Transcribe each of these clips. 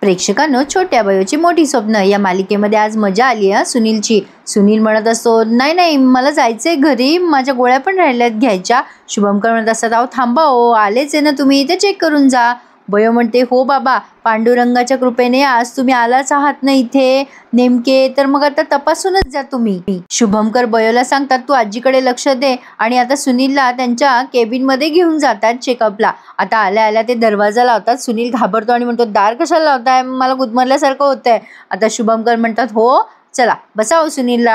प्रेक्षकांनो, छोट्या बयोची मोठी स्वप्न या मालिकेमध्ये आज मजा आली सुनीलची. सुनील म्हणत असतो, नाही नाही मला जायचंय घरी, माझ्या गोळ्या पण राहिल्यात घ्यायच्या. शुभमकर म्हणत असतात, अहो थांबा हो, आलेच आहे ना तुम्ही, इथे चेक करून जा. बयो म्हणते, हो बाबा, पांडुरंगाच्या कृपेने आज तुम्ही आलाच आहात ना इथे नेमके, तर मग आता तपासूनच जा तुम्ही. शुभमकर बयोला सांगतात, तू आजीकडे लक्ष दे. आणि आता सुनीलला त्यांच्या केबिन मध्ये घेऊन जातात चेकअपला. आता आल्या आल्या ते दरवाजा लावतात. सुनील घाबरतो आणि म्हणतो, दार कशाला लावताय, मला गुदमरल्यासारखं होतंय. आता शुभमकर म्हणतात, हो चला बसाव सुनील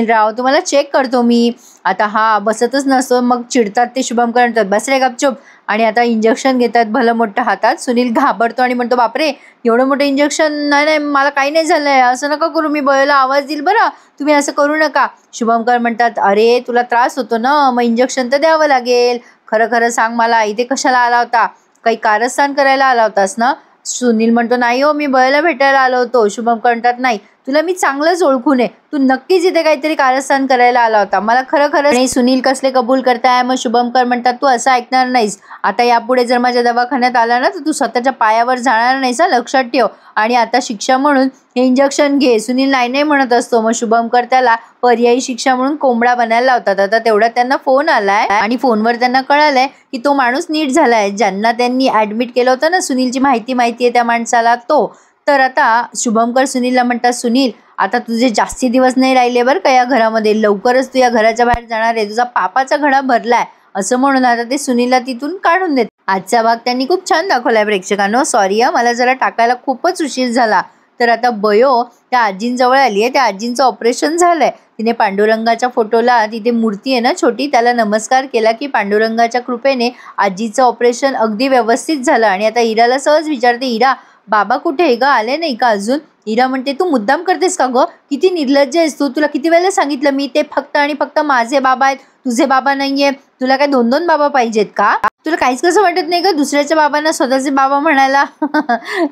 राव, तुम्हाला चेक करतो मी. आता हा बसतच नसतो, मग चिडतात ते. शुभमकर म्हणतात, बस रे गपचूप. आणि आता इंजेक्शन घेतात भलं मोठ्या हातात. सुनील घाबरतो आणि म्हणतो, बापरे एवढं मोठं इंजेक्शन, नाही नाही मला काही नाही झालंय, असं नका करू, मी बयोला आवाज देईल बरं, तुम्ही असं करू नका. शुभमकर म्हणतात, अरे तुला त्रास होतो ना, मग इंजेक्शन तर द्यावं लागेल. खरं खरं सांग मला, इथे कशाला आला होता, काही कारस्थान करायला आला होतास ना. सुनील म्हणतो, नाही हो, मी बयोला भेटायला आलो होतो. शुभमकर म्हणतात, नाही तुला मी चांगलंच ओळखून आहे, तू नक्कीच इथे काहीतरी कारस्थान करायला आला होता, मला खरं खरं नाही. सुनील कसले कबूल करताय. मग शुभमकर म्हणतात, तू असं ऐकणार नाहीस, आता यापुढे जर माझ्या दवाखान्यात आला ना तर तू स्वतःच्या पायावर जाणार नाहीस, लक्षात ठेव. आणि आता शिक्षा म्हणून हे इंजेक्शन घे. सुनील नाही नाही म्हणत असतो. मग शुभमकर त्याला पर्यायी शिक्षा म्हणून कोंबडा बनायला लावतात. आता तेवढ्यात त्यांना फोन आलाय आणि फोनवर त्यांना कळालंय की तो माणूस नीट झालाय, ज्यांना त्यांनी ऍडमिट केलं होतं ना, सुनीलची माहिती आहे त्या माणसाला तो. तर आता शुभमकर सुनीलला म्हणतात, सुनील आता तुझे जास्ती दिवस नाही राहिले बरं का या घरामध्ये, लवकरच तू या घराच्या बाहेर जाणार आहे, तुझा पापाचा घडा भरलाय, असं म्हणून आता ते सुनीलला तिथून काढून देत. आजचा भाग त्यांनी खूप छान दाखवलाय प्रेक्षकांनो. सॉरी मला जरा टाकायला खूपच उशीर झाला. तर आता बयो त्या आजींजवळ आली आहे. त्या आजींचं ऑपरेशन झालंय. तिने पांडुरंगाच्या फोटोला, तिथे मूर्ती आहे ना छोटी, त्याला नमस्कार केला की पांडुरंगाच्या कृपेने आजीचं ऑपरेशन अगदी व्यवस्थित झालं. आणि आता इराला सहज विचारते, इरा बाबा कुठे आहे ग, आले नाही का अजून. इरा म्हणते, तू मुद्दाम करतेस का ग, किती निर्लज्ज आहेस तू, तुला किती वेळेला सांगितलं मी, ते फक्त आणि फक्त माझे बाबा आहेत, तुझे बाबा नाहीये, तुला काय दोन दोन बाबा पाहिजेत का, तुला काहीच कसं वाटत नाही का दुसऱ्याच्या बाबांना स्वतःचे बाबा म्हणायला.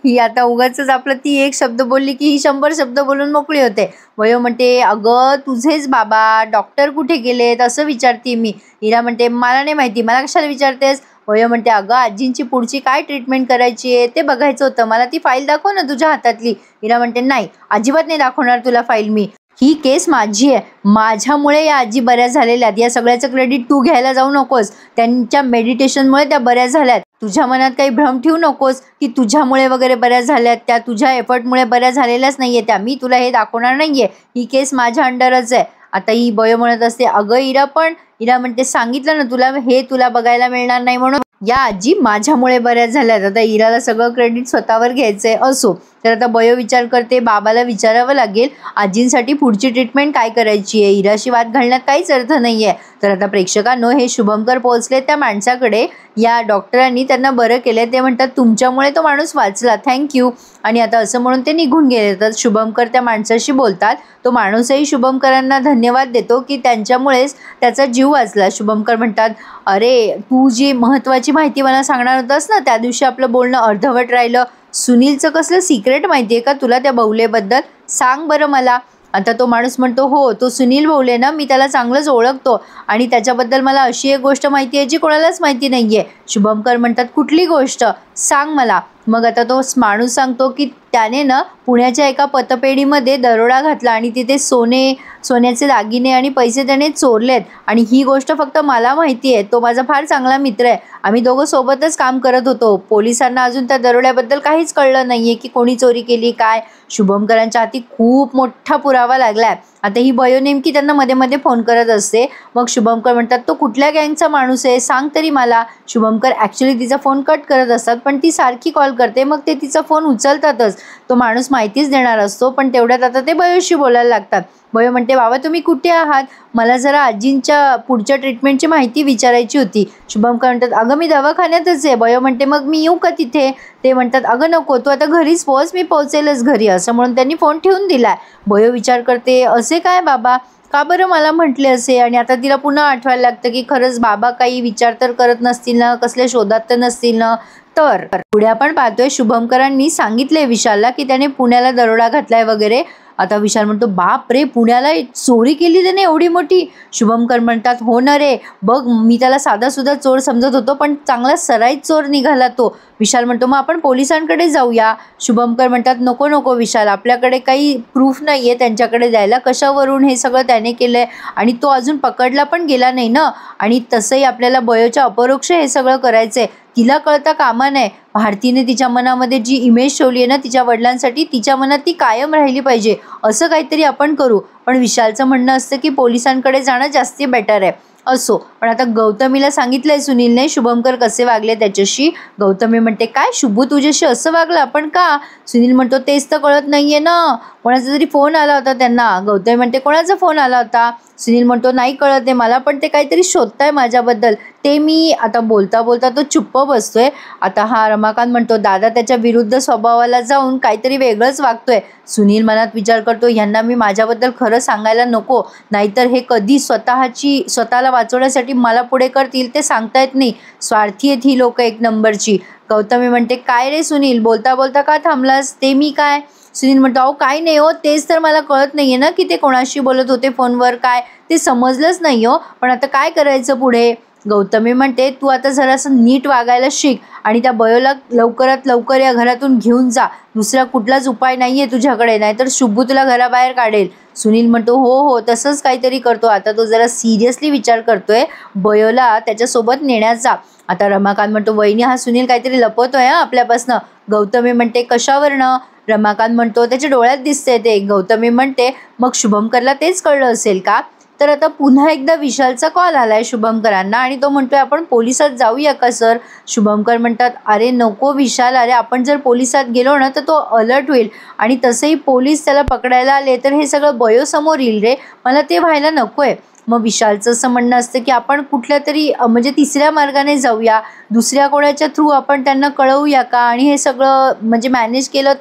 ही आता उगाच आपलं ती एक शब्द बोलली की ही 100 शब्द बोलून मोकळी होते. वयो म्हणते, अगं तुझेच बाबा, डॉक्टर कुठे गेलेत असं विचारते मी. इरा म्हणते, मला नाही माहिती, मला कशाला विचारतेस. वयो म्हणते, अगं आजींची पुढची काय ट्रीटमेंट करायची आहे ते बघायचं होतं, मला ती फाईल दाखव ना तुझ्या हातातली. इरा म्हणते, नाही अजिबात नाही दाखवणार तुला फाईल मी, ही केस माझी आहे, माझ्यामुळे या आजी बऱ्या झालेल्यात, या सगळ्याचं क्रेडिट तू घ्यायला जाऊ नकोस, त्यांच्या मेडिटेशनमुळे त्या बऱ्या झाल्यात, तुझ्या मनात काही भ्रम ठेवू नकोस की तुझ्यामुळे वगैरे बऱ्या झाल्यात, त्या तुझ्या एफर्टमुळे बऱ्या झालेल्याच नाहीये त्या, मी तुला हे दाखवणार नाहीये, ही केस माझ्या अंडरच आहे. आता ही बयो म्हणत असते, अगं इरा पण, इरा म्हणते, सांगितलं ना तुला, हे तुला बघायला मिळणार नाही म्हणून, या आजी माझ्यामुळे बऱ्याच झाल्यात. आता इराला सगळं क्रेडिट स्वतःवर घ्यायचंय. असो, तर आता बयो विचार करते, बाबाला विचारावं लागेल आजींसाठी पुढची ट्रीटमेंट काय करायची आहे, इराशी वाद घालण्यात काहीच अर्थ नाहीये. तर आता प्रेक्षकांनो, हे शुभमकर पोहोचले त्या माणसाकडे, या डॉक्टरांनी त्यांना बरं केलंय. ते म्हणतात, तुमच्यामुळे तो माणूस वाचला, थँक्यू. आणि आता असं म्हणून ते निघून गेले. तर शुभमकर त्या माणसाशी बोलतात. तो माणूसही शुभमकरांना धन्यवाद देतो की त्यांच्यामुळेच त्याचा जीव वाचला. शुभमकर म्हणतात, अरे तू जी महत्त्वाची माहिती मला सांगणार होतास ना, त्या दिवशी आपलं बोलणं अर्धवट राहिलं, सुनीलचं कसलं सिक्रेट माहिती आहे का तुला त्या बवलेबद्दल, सांग बरं मला. आता तो माणूस म्हणतो, हो तो सुनील भोवले ना, मी त्याला चांगलंच ओळखतो आणि त्याच्याबद्दल मला अशी एक गोष्ट माहिती आहे जी कोणालाच माहिती नाहीये. शुभमकर म्हणतात, कुठली गोष्ट सांग मला. मग आता तो माणूस सांगतो की त्याने ना पुण्याच्या एका पतपेढीमध्ये दरोडा घातला आणि तिथे सोन्याचे दागिने आणि पैसे त्याने चोरलेत आणि ही गोष्ट फक्त मला माहिती आहे, तो माझा फार चांगला मित्र आहे, आम्ही दोघं सोबतच काम करत होतो, पोलिसांना अजून त्या दरोड्याबद्दल काहीच कळलं नाहीये की कोणी चोरी केली काय. शुभमकरांच्या हाती खूप मोठा पुरावा लागलाय. आता ही बयो नेमकी त्यांना मध्ये मध्ये फोन करत असते. मग शुभमकर म्हणतात, तो कुठल्या गँगचा माणूस आहे सांग तरी मला. शुभमकर ॲक्च्युली तिचा फोन कट करत असतात, पण ती सारखी कॉल करते, मग ते तिचा फोन उचलतातच. तो माणूस माहितीच देणार असतो, पण तेवढ्यात आता ते बयोशी बोलायला लागतात. बयो म्हणते, बाबा तुम्ही कुठे आहात, मला जरा आजींच्या पुढच्या ट्रीटमेंटची माहिती विचारायची होती. शुभमकर म्हणतात, अगं मी दवाखान्यातच आहे. बयो म्हणते, मग मी येऊ का तिथे. ते म्हणतात, अगं नको, तू आता घरीच पोहोच, मी पोहोचेलच घरी, असं म्हणून त्यांनी फोन ठेवून दिलाय. बयो विचार करते, असे काय बाबा, का बरं मला म्हटले असे. आणि आता तिला पुन्हा आठवायला लागतं की खरंच बाबा काही विचार तर करत नसतील ना, कसल्या शोधात तर नसतील ना. तर पुढे आपण पाहतोय शुभमकरांनी सांगितले विशालला की त्याने पुण्याला दरोडा घातलाय वगैरे. आता विशाल म्हणतो बाप रे, पुण्याला चोरी केली त्याने एवढी मोठी. शुभमकर म्हणतात हो ना रे, बघ मी त्याला साधा सुद्धा चोर समजत होतो पण चांगला सराईत चोर निघाला तो. विशाल म्हणतो मग आपण पोलिसांकडे जाऊया. शुभमकर म्हणतात नको नको विशाल, आपल्याकडे काही प्रूफ नाही आहे त्यांच्याकडे द्यायला, कशावरून हे सगळं त्याने केलंय आणि तो अजून पकडला पण गेला नाही ना. आणि तसंही आपल्याला बयोच्या अपरोक्ष हे सगळं करायचंय, तिला कळता कामा नये. भारतीने तिच्या मनामध्ये जी इमेज ठेवली आहे ना तिच्या वडिलांसाठी, तिच्या मनात ती कायम राहिली पाहिजे, असं काहीतरी आपण करू. पण विशालचं म्हणणं असतं की पोलिसांकडे जाणं जास्ती बेटर आहे. असो, पण आता गौतमीला सांगितलंय सुनीलने शुभमकर कसे वागले त्याच्याशी. गौतमी म्हणते काय शुभू तुझ्याशी असं वागला, पण का? सुनील म्हणतो तेच तर कळत नाहीये ना, कोणाचा तरी फोन आला होता त्यांना. गौतमी म्हणते कोणाचा फोन आला होता? सुनील म्हणतो नाही कळत आहे मला, पण ते काहीतरी शोधताय माझ्याबद्दल, ते मी. आता बोलता बोलता तो चुप्प बसतोय. आता हा रमाकांत म्हणतो दादा त्याच्या विरुद्ध स्वभावाला जाऊन काहीतरी वेगळंच वागतोय. सुनील मनात विचार करतो ह्यांना मी माझ्याबद्दल खरं सांगायला नको, नाहीतर हे कधी स्वतःला वाचवण्यासाठी मला पुढे करतील ते सांगता येत नाही. स्वार्थी आहेत ही लोक एक नंबरची. गौतमी म्हणते काय रे सुनील, बोलता बोलता का थांबलास? ते मी काय? सुनील म्हणतो अहो काय नाही हो, तेच तर मला कळत नाहीये ना की ते कोणाशी बोलत होते फोनवर, काय ते समजलंच नाही हो, पण आता काय करायचं पुढे? गौतमी म्हणते तू आता जरासं नीट वागायला शिक आणि त्या बयोला लवकरात लवकर या घरातून घेऊन जा, दुसरा कुठलाच उपाय नाहीये तुझ्याकडे, नाहीतर शुभू तुला घराबाहेर काढेल. सुनील म्हणतो हो हो तसंच काहीतरी करतो. आता तो जरा सिरियसली विचार करतोय बयोला त्याच्यासोबत नेण्याचा. आता रमाकांत म्हणतो वहिनी हा सुनील काहीतरी लपवतोय आपल्यापासनं. गौतमी म्हणते कशावरनं? रमाकांत म्हणतो त्याच्या डोळ्यात दिसतंय ते. गौतमी म्हणते मग शुभमकरला तेच कळलं असेल का? तर आता पुन्हा एकदा विशालचा कॉल आलाय शुभमकरांना आणि तो म्हणतोय आपण पोलिसात जाऊया का सर? शुभमकर म्हणतात अरे नको विशाल, अरे आपण जर पोलिसात गेलो ना तर तो अलर्ट होईल आणि तसंही पोलीस त्याला पकडायला आले तर हे सगळं बयोसमोर येईल रे, मला ते व्हायला नकोय. मग विशालचं असं म्हणणं असतं की आपण कुठल्या तरी म्हणजे तिसऱ्या मार्गाने जाऊया, दुसऱ्या कोणाच्या थ्रू आपण त्यांना कळवूया का आणि हे सगळं म्हणजे मॅनेज केलं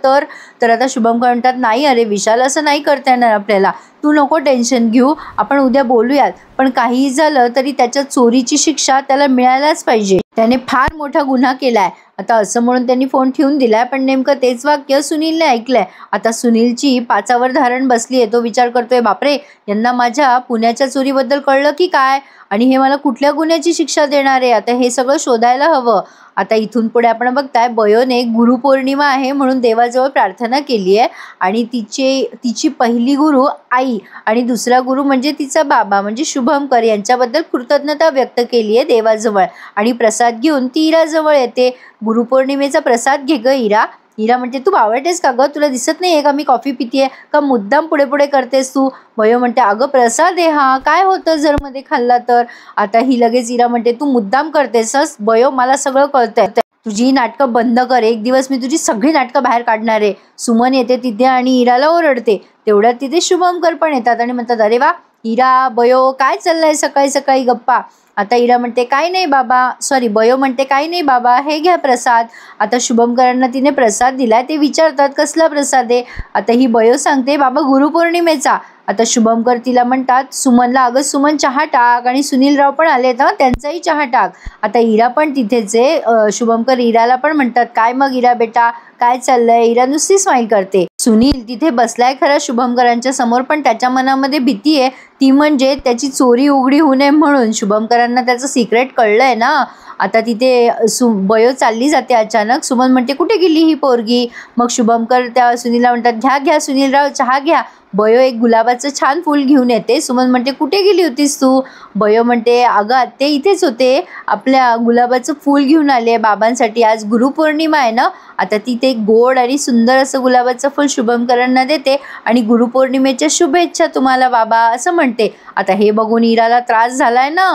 तर आता शुभमकर म्हणतात नाही अरे विशाल असं नाही करता येणार आपल्याला, तू नको टेन्शन घेऊ, आपण उद्या बोलूयात, पण काहीही झालं तरी त्याच्या चोरीची शिक्षा त्याला मिळायलाच पाहिजे, त्याने फार मोठा गुन्हा केलाय. आता असं म्हणून त्यांनी फोन ठेवून दिलाय, पण नेमकं तेच वाक्य सुनीलने ऐकलंय. आता सुनीलची पाचावर धारण बसली आहे. तो विचार करतोय बापरे यांना माझ्या पुण्याच्या चोरीबद्दल कळलं की काय आणि हे मला कुठल्या गुन्ह्याची शिक्षा देणार आहे, आता हे सगळं शोधायला हवं. आता इथून पुढे आपण बघताय बयोने गुरुपौर्णिमा आहे म्हणून देवाजवळ प्रार्थना केली आहे आणि तिची पहिली गुरु आई आणि दुसरा गुरु म्हणजे तिचा बाबा म्हणजे शुभमकर यांच्याबद्दल कृतज्ञता व्यक्त केली आहे देवाजवळ आणि प्रसाद घेऊन ती इराजवळ येते. गुरुपौर्णिमेचा प्रसाद घे ग इरा. इरा म्हणते तू बावळतेस का ग, तुला दिसत नाही आहे का मी कॉफी पितीये का, मुद्दाम पुढे पुढे करतेस तू? बयो म्हणते अगं प्रसाद आहे हा, काय होतं जर मध्ये खाल्ला तर? आता ही लगेच इरा म्हणते तू मुद्दाम करतेसस बयो, मला सगळं कळतंय, तुझी ही नाटकं बंद कर, एक दिवस मी तुझी सगळी नाटकं बाहेर काढणार आहे. सुमन येते तिथे आणि इराला ओरडते. तेवढ्यात तिथे शुभमकर पण येतात आणि म्हणतात अरे वा इरा बयो काय चाललंय सकाळी सकाळी गप्पा? आता इरा म्हणते काही नाही बाबा, सॉरी बयो म्हणते काही नाही बाबा, हे घ्या प्रसाद. आता शुभमकरांना तिने प्रसाद दिलाय, ते विचारतात कसला प्रसाद आहे? आता ही बयो सांगते बाबा गुरुपौर्णिमेचा. आता शुभमकर तिला म्हणतात सुमनला अगं सुमन चहा टाक आणि सुनीलराव पण आले तर त्यांचाही चहा टाक. आता इरा पण तिथेच आहे. शुभमकर इराला पण म्हणतात काय मग इरा बेटा काय चाललंय? इरा नुसती स्माईल करते. सुनील तिथे बसलाय खरा शुभमकरांच्या समोर, पण त्याच्या मनामध्ये भीती आहे, ती म्हणजे त्याची चोरी उघडी होऊ नये म्हणून. शुभमकरांना त्याचं सिक्रेट कळलंय ना. आता तिथे बयो चालली जाते अचानक. सुमन म्हणते कुठे गेली ही पोरगी? मग शुभमकर त्या सुनीलला म्हणतात घ्या घ्या सुनीलराव चहा घ्या. बयो एक गुलाबाचं छान फूल घेऊन येते. सुमन म्हणते कुठे गेली होतीस तू? बयो म्हणते अगं ते इथेच होते, आपल्या गुलाबाचं फूल घेऊन आले बाबांसाठी, आज गुरुपौर्णिमा आहे ना. आता ती ते गोड आणि सुंदर असं गुलाबाचं फूल शुभमकरांना देते आणि गुरुपौर्णिमेच्या शुभेच्छा तुम्हाला बाबा असं म्हणते. आता हे बघून इराला त्रास झालाय ना.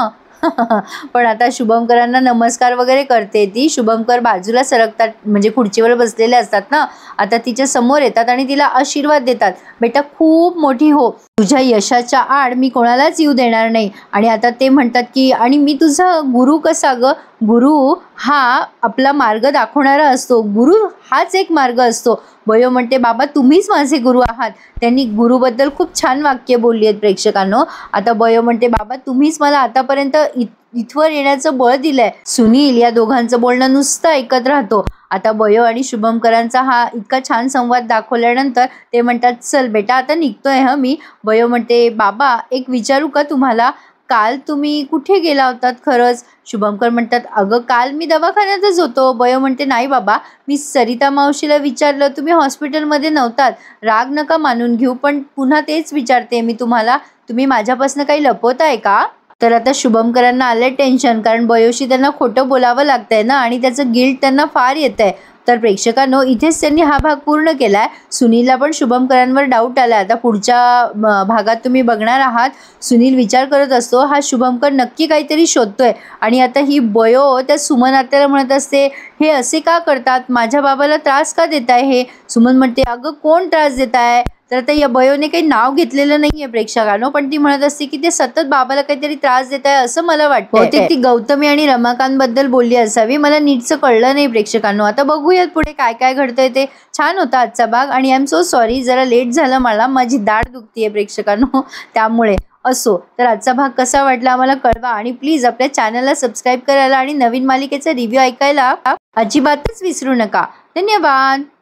पण आता शुभमकरांना नमस्कार वगैरे करते ती. शुभमकर बाजूला सरकतात म्हणजे खुर्चीवर बसलेले असतात ना. आता तिच्या समोर येतात आणि तिला आशीर्वाद देतात, बेटा खूप मोठी हो, तुझ्या यशाच्या आड मी कोणालाच येऊ देणार नाही. आणि आता ते म्हणतात की आणि मी तुझा गुरु कसा ग? गुरु हा आपला मार्ग दाखवणारा असतो, गुरु हाच एक मार्ग असतो. बयो म्हणते बाबा तुम्हीच माझे गुरु आहात. त्यांनी गुरुबद्दल खूप छान वाक्य बोलली आहेत प्रेक्षकांनो. आता बयो म्हणते बाबा तुम्हीच मला आतापर्यंत इथवर येण्याचं बळ दिलंय. सुनील या दोघांचं बोलणं नुसतं ऐकत राहतो. आता बयो आणि शुभमकरांचा हा इतका छान संवाद दाखवल्यानंतर ते म्हणतात, चल बेटा आता निघतोय मी. बयो म्हणते, बाबा एक विचारू का तुम्हाला, काल तुम्ही कुठे गेला होतात खरंच? शुभमकर म्हणतात, अगं काल मी दवाखान्यातच होतो. बयो म्हणते, नाही बाबा, मी सरिता मावशीला विचारलं, तुम्ही हॉस्पिटलमध्ये नव्हतात. राग नका मानून घेऊ, पण पुन्हा तेच विचारते मी तुम्हाला, तुम्ही माझ्यापासून काही लपवताय का? तर आता शुभमकरांना आलंय टेन्शन, कारण बयोशी त्यांना खोटं बोलावं लागतंय ना आणि त्याचं गिल्ट त्यांना फार येतंय. तर प्रेक्षकांनो, इथेच त्यांनी हा भाग पूर्ण केलाय. सुनीलला पण शुभमकरांवर डाऊट आलाय. आता पुढच्या भागात तुम्ही बघणार आहात, सुनील विचार करत असतो, हा शुभमकर नक्की काहीतरी शोधतोय. आणि आता ही बयो त्या सुमन आत्याला म्हणत असते, हे असे का करतात, माझ्या बाबाला त्रास का देताय हे? सुमन म्हणते, अगं कोण त्रास देताय? तर आता या बयोने काही नाव घेतलेलं नाहीये प्रेक्षकांनो, पण ती म्हणत असते की ते सतत बाबाला काहीतरी त्रास देत आहे असं मला वाटतं. बहुतेक ती गौतमी आणि रमाकांत बद्दल बोलली असावी, मला नीटचं कळलं नाही प्रेक्षकांनो. आता बघूयात पुढे काय काय घडतंय ते. छान होता आजचा भाग आणि आय एम सो सॉरी, जरा लेट झालं मला, माझी दाढ दुखतीये प्रेक्षकांनो, त्यामुळे. असो, तर आजचा भाग कसा वाटला आम्हाला कळवा आणि प्लीज आपल्या चॅनलला सबस्क्राईब करायला आणि नवीन मालिकेचा रिव्ह्यू ऐकायला अजिबातच विसरू नका. धन्यवाद.